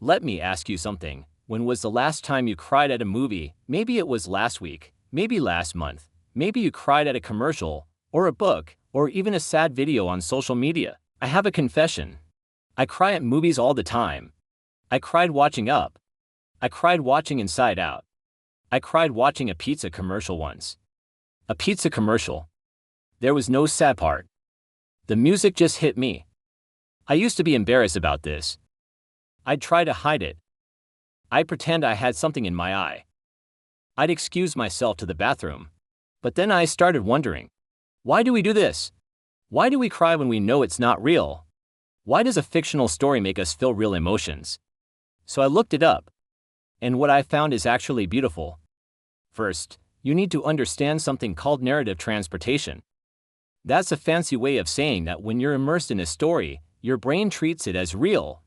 Let me ask you something. When was the last time you cried at a movie? Maybe it was last week, maybe last month, maybe you cried at a commercial, or a book, or even a sad video on social media. I have a confession. I cry at movies all the time. I cried watching Up. I cried watching Inside Out. I cried watching a pizza commercial once. A pizza commercial. There was no sad part. The music just hit me. I used to be embarrassed about this. I'd try to hide it. I'd pretend I had something in my eye. I'd excuse myself to the bathroom. But then I started wondering, why do we do this? Why do we cry when we know it's not real? Why does a fictional story make us feel real emotions? So I looked it up. And what I found is actually beautiful. First, you need to understand something called narrative transportation. That's a fancy way of saying that when you're immersed in a story, your brain treats it as real.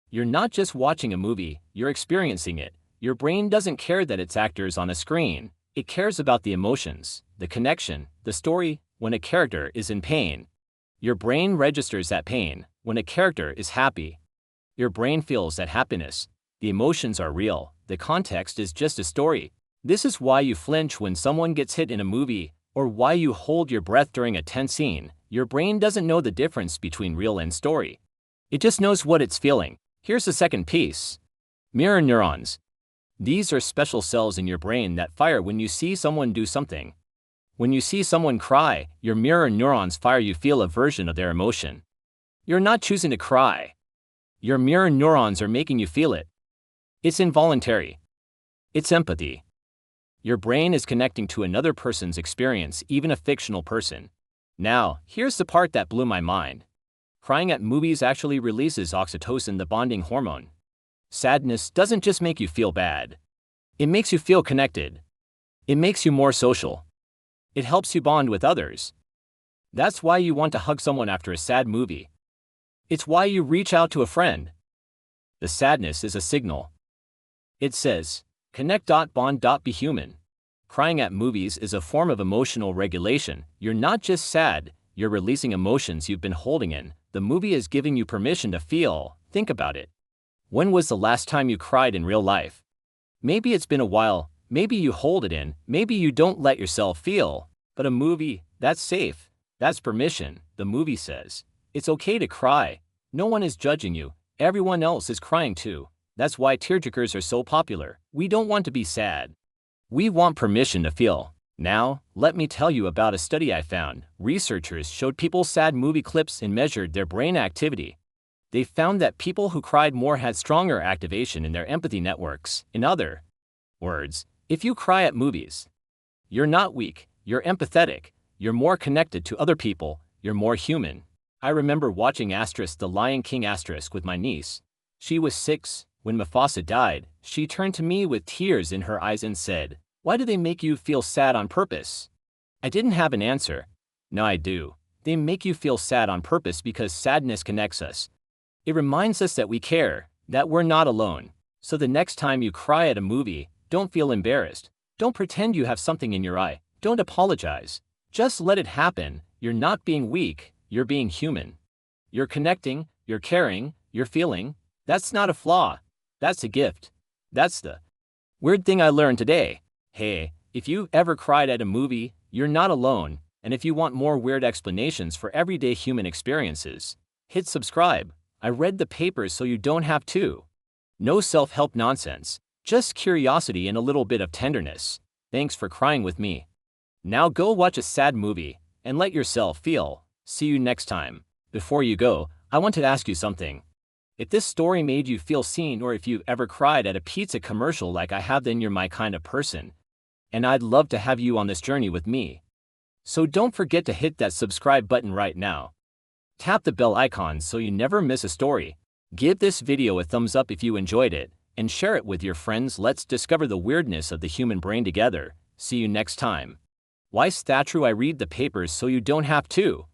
You're not just watching a movie, you're experiencing it. Your brain doesn't care that it's actors on a screen. It cares about the emotions, the connection, the story. When a character is in pain, your brain registers that pain. When a character is happy, your brain feels that happiness. The emotions are real. The context is just a story. This is why you flinch when someone gets hit in a movie, or why you hold your breath during a tense scene. Your brain doesn't know the difference between real and story. It just knows what it's feeling. Here's the second piece. Mirror neurons. These are special cells in your brain that fire when you see someone do something. When you see someone cry, your mirror neurons fire. You feel a version of their emotion. You're not choosing to cry. Your mirror neurons are making you feel it. It's involuntary. It's empathy. Your brain is connecting to another person's experience, even a fictional person. Now, here's the part that blew my mind. Crying at movies actually releases oxytocin, the bonding hormone. Sadness doesn't just make you feel bad. It makes you feel connected. It makes you more social. It helps you bond with others. That's why you want to hug someone after a sad movie. It's why you reach out to a friend. The sadness is a signal. It says, connect, bond, be human. Crying at movies is a form of emotional regulation. You're not just sad, you're releasing emotions you've been holding in. The movie is giving you permission to feel. Think about it. When was the last time you cried in real life? Maybe it's been a while, maybe you hold it in, maybe you don't let yourself feel. But a movie, that's safe. That's permission. The movie says, it's okay to cry. No one is judging you. Everyone else is crying too. That's why tearjerkers are so popular. We don't want to be sad. We want permission to feel. Now, let me tell you about a study I found. Researchers showed people sad movie clips and measured their brain activity. They found that people who cried more had stronger activation in their empathy networks. In other words, if you cry at movies, you're not weak, you're empathetic, you're more connected to other people, you're more human. I remember watching The Lion King with my niece. She was 6. When Mufasa died, she turned to me with tears in her eyes and said, "Why do they make you feel sad on purpose?" I didn't have an answer. No, I do. They make you feel sad on purpose because sadness connects us. It reminds us that we care, that we're not alone. So the next time you cry at a movie, don't feel embarrassed. Don't pretend you have something in your eye. Don't apologize. Just let it happen. You're not being weak, you're being human. You're connecting, you're caring, you're feeling. That's not a flaw. That's a gift. That's the weird thing I learned today. Hey, if you ever cried at a movie, you're not alone. And if you want more weird explanations for everyday human experiences, hit subscribe. I read the papers so you don't have to. No self-help nonsense. Just curiosity and a little bit of tenderness. Thanks for crying with me. Now go watch a sad movie and let yourself feel. See you next time. Before you go, I want to ask you something. If this story made you feel seen, or if you've ever cried at a pizza commercial like I have, then you're my kind of person. And I'd love to have you on this journey with me. So don't forget to hit that subscribe button right now. Tap the bell icon so you never miss a story. Give this video a thumbs up if you enjoyed it, and share it with your friends. Let's discover the weirdness of the human brain together. See you next time. Why statue? I read the papers so you don't have to.